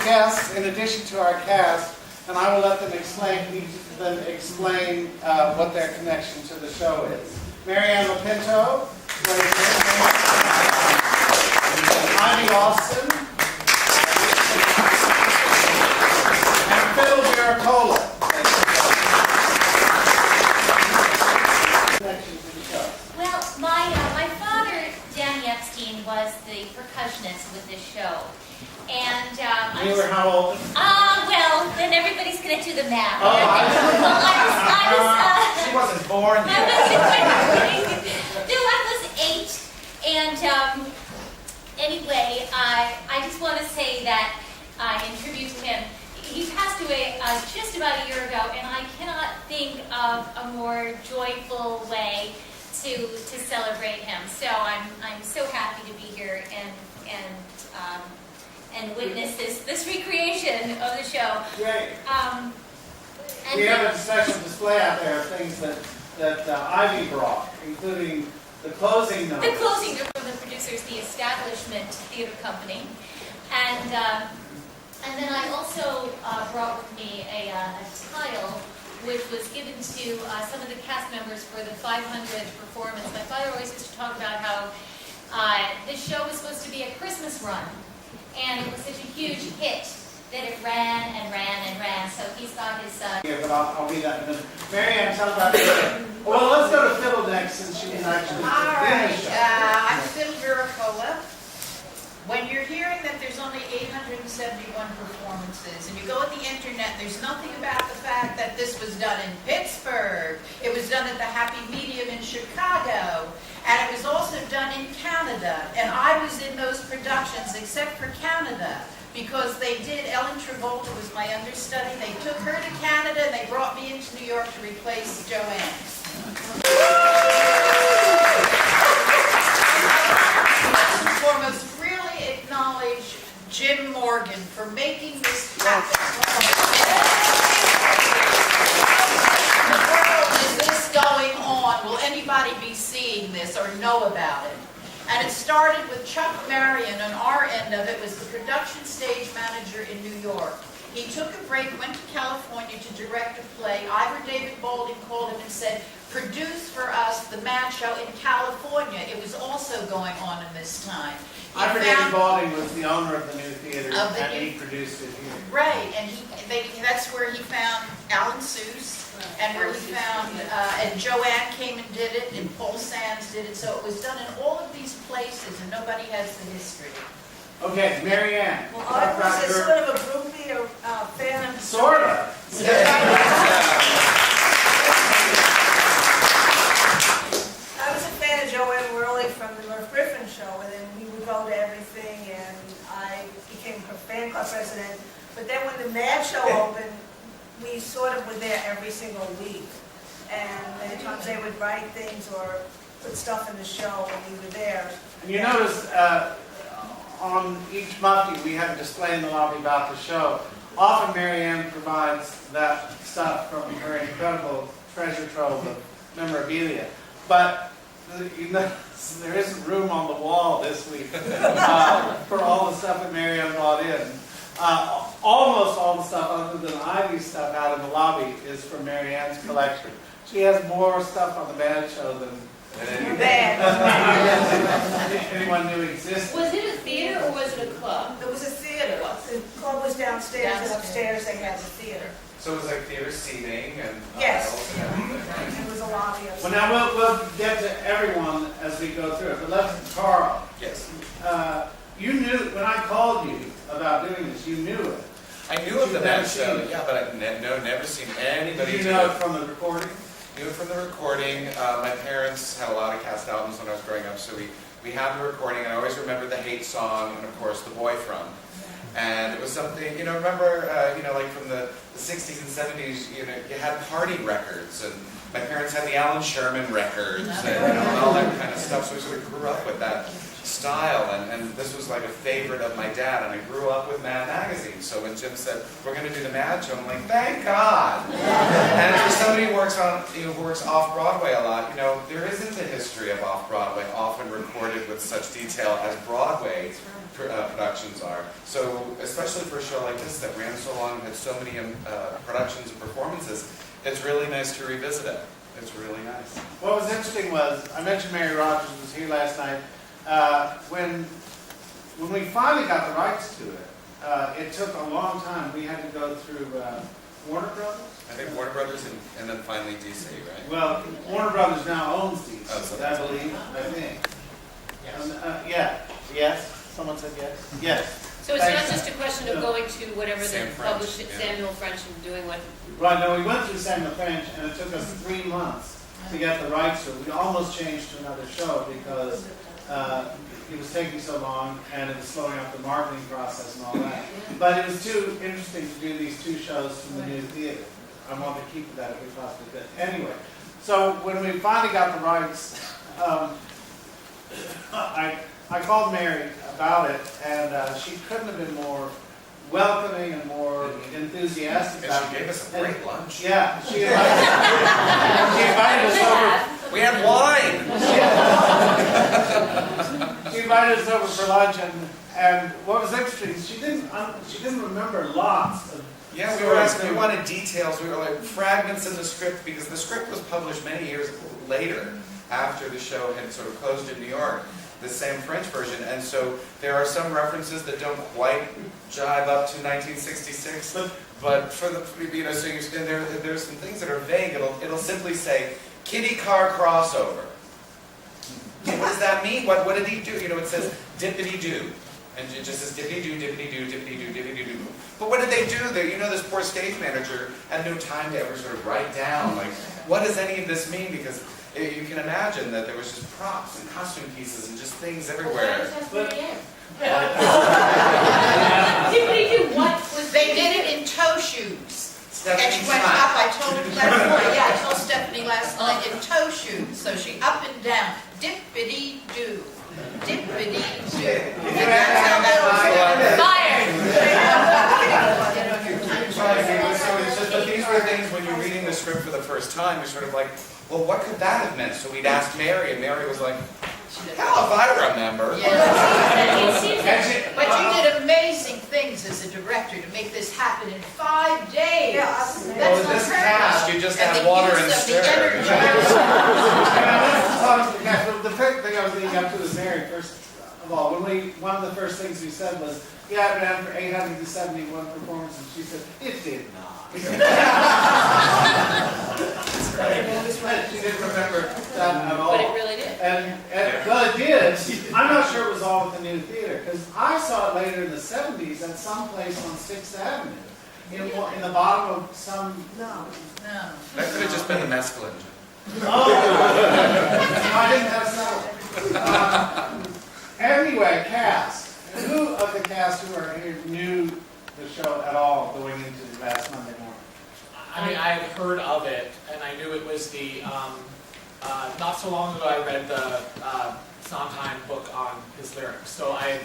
guests in addition to our cast, and I will let them explain, each of them explain what their connection to the show is. Marianne Lapinto, Ivy Austin, and Phil Miracola. Connection to the show. Well, my father, Danny Epstein, was the percussionist with this show. And You were how old? well, then everybody's going to do the math. Oh, she wasn't born I yet. was 8. And anyway, I just want to say that in tribute to him, he passed away just about a year ago, and I cannot think of a more joyful way to celebrate him. So I'm so happy to be here and witness this recreation of the show. Great. And We have a special display out there of things that Ivy brought, including the closing number. the closing from the producers, the Establishment Theater Company, and then I also brought with me a tile which was given to some of the cast members for the 500th performance. My father always used to talk about how this show was supposed to be a Christmas run, and it was such a huge hit that it ran and ran and ran. So he's got his. Yeah, but I'll be that in a minute. Marianne, tell about it. Well, let's go to Phil next, since she can actually All begin the right, show. I'm Phil Miracola. When you're hearing that there's only 871 performances, and you go at the internet, there's nothing about the fact that this was done in Pittsburgh. It was done at the Happy Medium in Chicago, and it was also done in Canada. And I was in those productions, except for Canada, because they did. Ellen Travolta was my understudy. They took her to Canada, and they brought me into New York to replace Joanne. First and foremost, really acknowledge Jim Morgan for making this happen. In the world is this going on? Will anybody be seeing this or know about it? And it started with Chuck Marion. On our end of it was the production stage manager in New York. He took a break, went to California to direct a play. Ivor David Balding called him and said, produce for us the Mad Show in California. It was also going on in this time. Ivor David Balding was the owner of the new theater, and he produced it here. Right, and that's where he found Alan Seuss, and where he found, and Joanne came and did it, and Paul Sands did it. So it was done in all of these places, and nobody has the history. Okay, Marianne. Well, I was a sort of a groupie or fan of... Sort of. I was a fan of Joanne Worley from the Merv Griffin show, and then we would go to everything, and I became her fan club president. But then when the Mad Show opened, we sort of were there every single week. And many times they would write things or put stuff in the show, and we were there. And you notice on each Mufti we have a display in the lobby about the show. Often Marianne provides that stuff from her incredible treasure trove of memorabilia. But you notice there isn't room on the wall this week for all the stuff that Marianne brought in. Almost all the stuff other than Ivy's stuff out in the lobby is from Marianne's collection. She has more stuff on the Mad Show than anyone knew existed. Was it a theater or was it a club? It was a theater. The club was downstairs, and upstairs they had the theater. So it was like theater seating and Yes. aisles and everything. It was a lobby. Well, now we'll get to everyone as we go through it, but let's, Carl, Yes. you knew, when I called you about doing this, you knew it. I knew of the You've Mad never Show, seen it. yeah, but I've never seen anybody Did you do know it. it from the recording? Knew it from the recording. My parents had a lot of cast albums when I was growing up, so we had the recording, and I always remember the Hate song, and of course, The Boy From. And it was something, remember, like from the 60s and 70s, you had party records, and my parents had the Alan Sherman records, and all that kind of stuff, so we sort of grew up with that style, and this was like a favorite of my dad, and I grew up with Mad Magazine, so when Jim said, we're going to do the Mad Show, I'm like, thank God! And for somebody who works off Broadway a lot, there isn't a history of off-Broadway, often recorded with such detail as Broadway productions are. So, especially for a show like this that ran so long, had so many productions and performances, it's really nice to revisit it. It's really nice. What was interesting was, I mentioned Mary Rogers was here last night. When we finally got the rights to it, it took a long time. We had to go through Warner Brothers. I think Warner Brothers and then finally DC, right? Well, Warner Brothers now owns DC, Oh, so I believe, I think. Yeah, yes, someone said yes? Yes. So it's not just a question of going to whatever Sam the French, published yeah. Samuel French and doing what. Right, no, we went through Samuel French, and it took us 3 months to get the rights to it. We almost changed to another show because it was taking so long, and it was slowing up the marketing process and all that. But it was too interesting to do these 2 shows from the new theater. I wanted to keep that if we possibly could. Anyway, so when we finally got the rights, I called Mary about it, and she couldn't have been more welcoming and more enthusiastic And about she it. gave us a great lunch. Yeah, she invited us over. We had wine! She invited us over for lunch, and what was interesting, she didn't remember lots of. Yeah, we were asking, we wanted details, we were like fragments in the script, because the script was published many years later, after the show had sort of closed in New York, the Sam French version, and so there are some references that don't quite jive up to 1966, but for the, so there's some things that are vague. It'll simply say, kitty car crossover. What does that mean? What did he do? It says dippity-doo. And it just says dippity-doo, dippity-doo, dippity-doo, dippity-doo. But what did they do there? This poor stage manager had no time to ever sort of write down, like, what does any of this mean? Because you can imagine that there was just props and costume pieces and just things everywhere. Dippity-doo, what was They did it in toe shoes. And Stephanie she went Smart. up, I told her last night, I told Stephanie last night, in toe shoes. So she up and down, dippity-doo, dippity-doo. And that's how that was. fired? So it's just that these were things when you're reading the script for the first time, you're sort of like, well, what could that have meant? So we'd ask Mary, and Mary was like, hell if I remember. Yeah. It seems that But you did amazing things as a director to make this happen in 5 days. Yeah, That's Well, with this unheard cast, of. you just And have the water use and of the stir. energy. The first thing I was leading up to was Mary, first of all. One of the first things we said was, yeah, it ran for 871 performances. And she said, it did not. She didn't remember that at all. But it really did. Well, it did. I'm not sure it was all with the new theater, because I saw it later in the 70s at some place on 6th Avenue, in the bottom of some. No. No. That could have just been the mescaline. Oh, no, I didn't have that. Anyway, cast. Who of the cast who are here knew the show at all going into last Monday morning? I mean, I had heard of it, and I knew it was the, not so long ago I read the Sondheim book on his lyrics, so I'm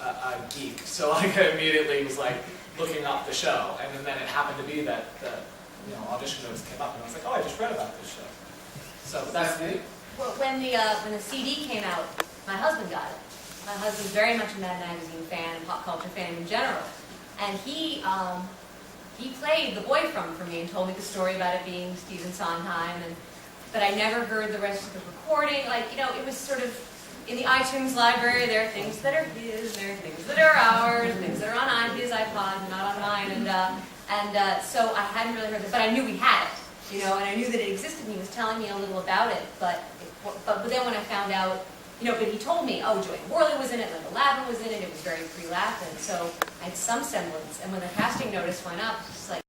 a geek, so I immediately was like looking up the show, and then it happened to be that the audition notice came up, and I was like, oh, I just read about this show. So that's me. Well, when the CD came out, my husband got it. My husband's very much a Mad Magazine fan and pop culture fan in general. And he played the boyfriend for me and told me the story about it being Stephen Sondheim. But I never heard the rest of the recording. It was sort of, in the iTunes library, there are things that are his, there are things that are ours, things that are on his iPod, not on mine. So I hadn't really heard it, but I knew we had it, and I knew that it existed, and he was telling me a little about it. But then when I found out, but he told me, oh, Joanne Worley was in it, Linda Lavin was in it, it was very pre-Laugh, and so I had some semblance. And when the casting notice went up, it's just like,